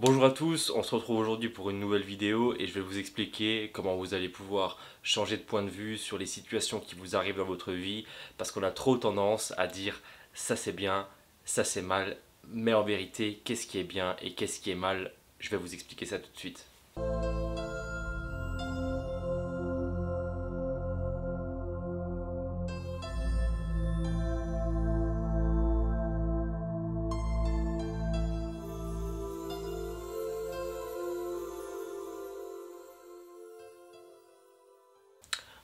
Bonjour à tous, on se retrouve aujourd'hui pour une nouvelle vidéo et je vais vous expliquer comment vous allez pouvoir changer de point de vue sur les situations qui vous arrivent dans votre vie parce qu'on a trop tendance à dire ça c'est bien, ça c'est mal, mais en vérité qu'est-ce qui est bien et qu'est-ce qui est mal, je vais vous expliquer ça tout de suite.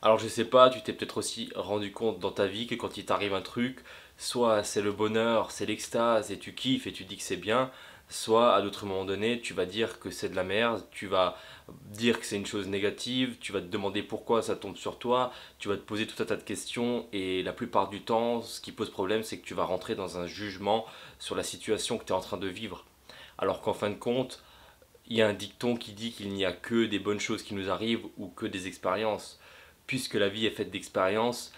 Alors je sais pas, tu t'es peut-être aussi rendu compte dans ta vie que quand il t'arrive un truc, soit c'est le bonheur, c'est l'extase et tu kiffes et tu dis que c'est bien, soit à d'autres moments donnés tu vas dire que c'est de la merde, tu vas dire que c'est une chose négative, tu vas te demander pourquoi ça tombe sur toi, tu vas te poser tout un tas de questions et la plupart du temps ce qui pose problème c'est que tu vas rentrer dans un jugement sur la situation que tu es en train de vivre. Alors qu'en fin de compte, il y a un dicton qui dit qu'il n'y a que des bonnes choses qui nous arrivent ou que des expériences. Puisque la vie est faite d'expériences,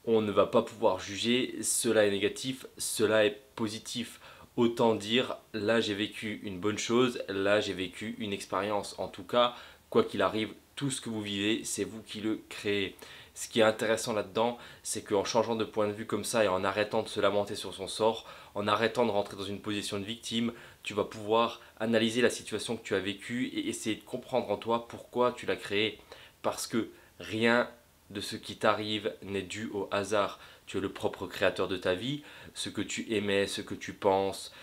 on ne va pas pouvoir juger cela est négatif, cela est positif. Autant dire là j'ai vécu une bonne chose, là j'ai vécu une expérience. En tout cas, quoi qu'il arrive, tout ce que vous vivez, c'est vous qui le créez. Ce qui est intéressant là-dedans, c'est qu'en changeant de point de vue comme ça et en arrêtant de se lamenter sur son sort, en arrêtant de rentrer dans une position de victime, tu vas pouvoir analyser la situation que tu as vécue et essayer de comprendre en toi pourquoi tu l'as créée. Parce que rien de ce qui t'arrive n'est dû au hasard. Tu es le propre créateur de ta vie. Ce que tu émets, ce que tu penses,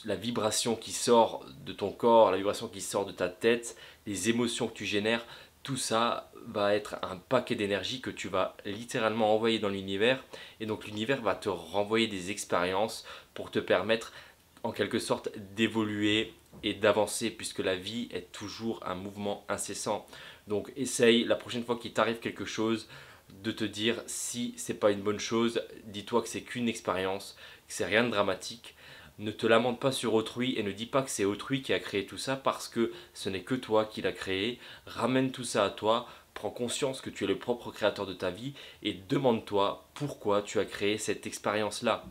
la vibration qui sort de ton corps, la vibration qui sort de ta tête, les émotions que tu génères, tout ça va être un paquet d'énergie que tu vas littéralement envoyer dans l'univers. Et donc l'univers va te renvoyer des expériences pour te permettre en quelque sorte d'évoluer et d'avancer puisque la vie est toujours un mouvement incessant. Donc essaye la prochaine fois qu'il t'arrive quelque chose de te dire si c'est pas une bonne chose, dis-toi que c'est qu'une expérience, que c'est rien de dramatique. Ne te lamente pas sur autrui et ne dis pas que c'est autrui qui a créé tout ça parce que ce n'est que toi qui l'as créé. Ramène tout ça à toi, prends conscience que tu es le propre créateur de ta vie et demande-toi pourquoi tu as créé cette expérience-là.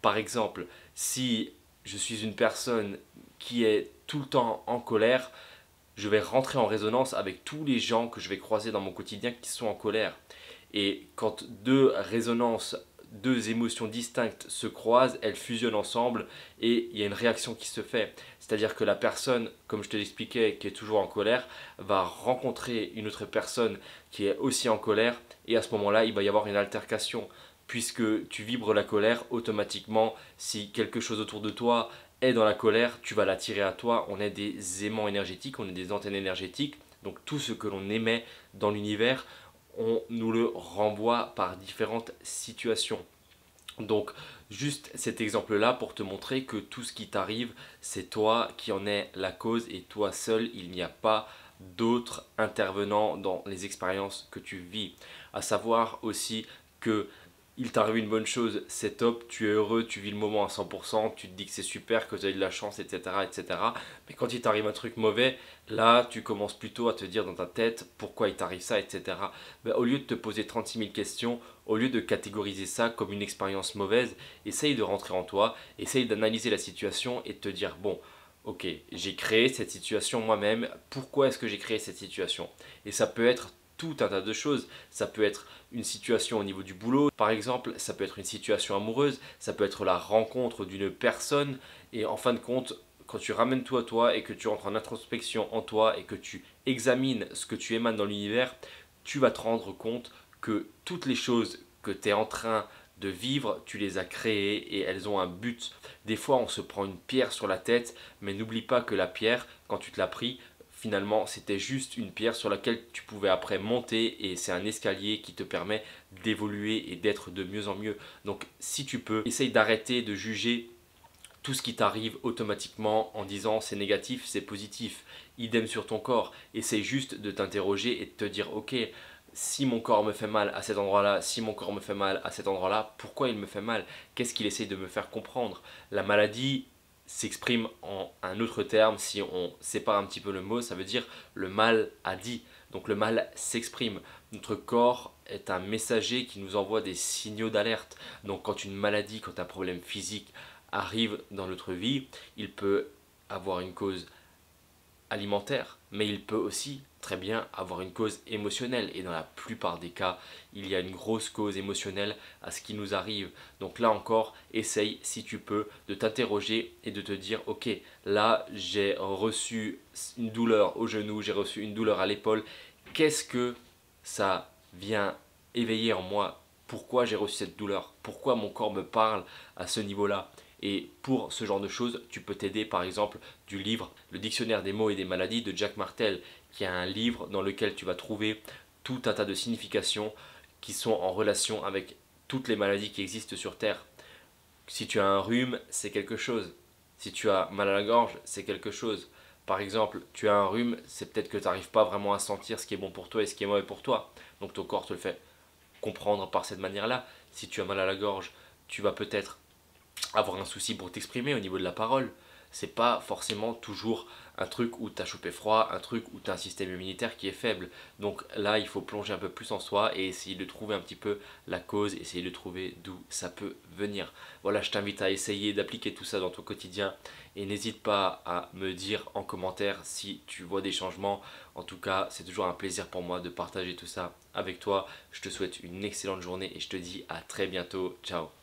Par exemple, si je suis une personne qui est tout le temps en colère, je vais rentrer en résonance avec tous les gens que je vais croiser dans mon quotidien qui sont en colère. Et quand deux résonances, deux émotions distinctes se croisent, elles fusionnent ensemble et il y a une réaction qui se fait. C'est-à-dire que la personne, comme je te l'expliquais, qui est toujours en colère, va rencontrer une autre personne qui est aussi en colère et à ce moment-là, il va y avoir une altercation. Puisque tu vibres la colère, automatiquement, si quelque chose autour de toi est dans la colère, tu vas l'attirer à toi. On est des aimants énergétiques, on est des antennes énergétiques. Donc tout ce que l'on émet dans l'univers, on nous le renvoie par différentes situations. Donc juste cet exemple-là pour te montrer que tout ce qui t'arrive, c'est toi qui en es la cause et toi seul, il n'y a pas d'autres intervenants dans les expériences que tu vis. À savoir aussi que il t'arrive une bonne chose, c'est top, tu es heureux, tu vis le moment à 100%, tu te dis que c'est super, que tu as eu de la chance, etc., etc. Mais quand il t'arrive un truc mauvais, là, tu commences plutôt à te dire dans ta tête pourquoi il t'arrive ça, etc. Mais au lieu de te poser 36 000 questions, au lieu de catégoriser ça comme une expérience mauvaise, essaye de rentrer en toi, essaye d'analyser la situation et de te dire, bon, ok, j'ai créé cette situation moi-même, pourquoi est-ce que j'ai créé cette situation? Et ça peut être tout un tas de choses. Ça peut être une situation au niveau du boulot, par exemple, ça peut être une situation amoureuse, ça peut être la rencontre d'une personne, et en fin de compte, quand tu ramènes tout à toi et que tu rentres en introspection en toi et que tu examines ce que tu émanes dans l'univers, tu vas te rendre compte que toutes les choses que tu es en train de vivre, tu les as créées et elles ont un but. Des fois, on se prend une pierre sur la tête, mais n'oublie pas que la pierre, quand tu te l'as pris, finalement, c'était juste une pierre sur laquelle tu pouvais après monter et c'est un escalier qui te permet d'évoluer et d'être de mieux en mieux. Donc, si tu peux, essaye d'arrêter de juger tout ce qui t'arrive automatiquement en disant c'est négatif, c'est positif. Idem sur ton corps. Essaye juste de t'interroger et de te dire ok, si mon corps me fait mal à cet endroit-là, si mon corps me fait mal à cet endroit-là, pourquoi il me fait mal? Qu'est-ce qu'il essaye de me faire comprendre? La maladie s'exprime en un autre terme, si on sépare un petit peu le mot, ça veut dire le mal a dit. Donc le mal s'exprime. Notre corps est un messager qui nous envoie des signaux d'alerte. Donc quand une maladie, quand un problème physique arrive dans notre vie, il peut avoir une cause alimentaire, mais il peut aussi très bien avoir une cause émotionnelle. Et dans la plupart des cas, il y a une grosse cause émotionnelle à ce qui nous arrive. Donc là encore, essaye si tu peux de t'interroger et de te dire, ok, là j'ai reçu une douleur au genou, j'ai reçu une douleur à l'épaule. Qu'est-ce que ça vient éveiller en moi? Pourquoi j'ai reçu cette douleur? Pourquoi mon corps me parle à ce niveau-là? Et pour ce genre de choses, tu peux t'aider par exemple du livre Le dictionnaire des mots et des maladies de Jack Martel, qui est un livre dans lequel tu vas trouver tout un tas de significations qui sont en relation avec toutes les maladies qui existent sur Terre. Si tu as un rhume, c'est quelque chose. Si tu as mal à la gorge, c'est quelque chose. Par exemple, tu as un rhume, c'est peut-être que tu n'arrives pas vraiment à sentir ce qui est bon pour toi et ce qui est mauvais pour toi. Donc ton corps te le fait comprendre par cette manière-là. Si tu as mal à la gorge, tu vas peut-être avoir un souci pour t'exprimer au niveau de la parole. C'est pas forcément toujours un truc où tu as chopé froid, un truc où tu as un système immunitaire qui est faible. Donc là, il faut plonger un peu plus en soi et essayer de trouver un petit peu la cause, essayer de trouver d'où ça peut venir. Voilà, je t'invite à essayer d'appliquer tout ça dans ton quotidien et n'hésite pas à me dire en commentaire si tu vois des changements. En tout cas, c'est toujours un plaisir pour moi de partager tout ça avec toi. Je te souhaite une excellente journée et je te dis à très bientôt. Ciao.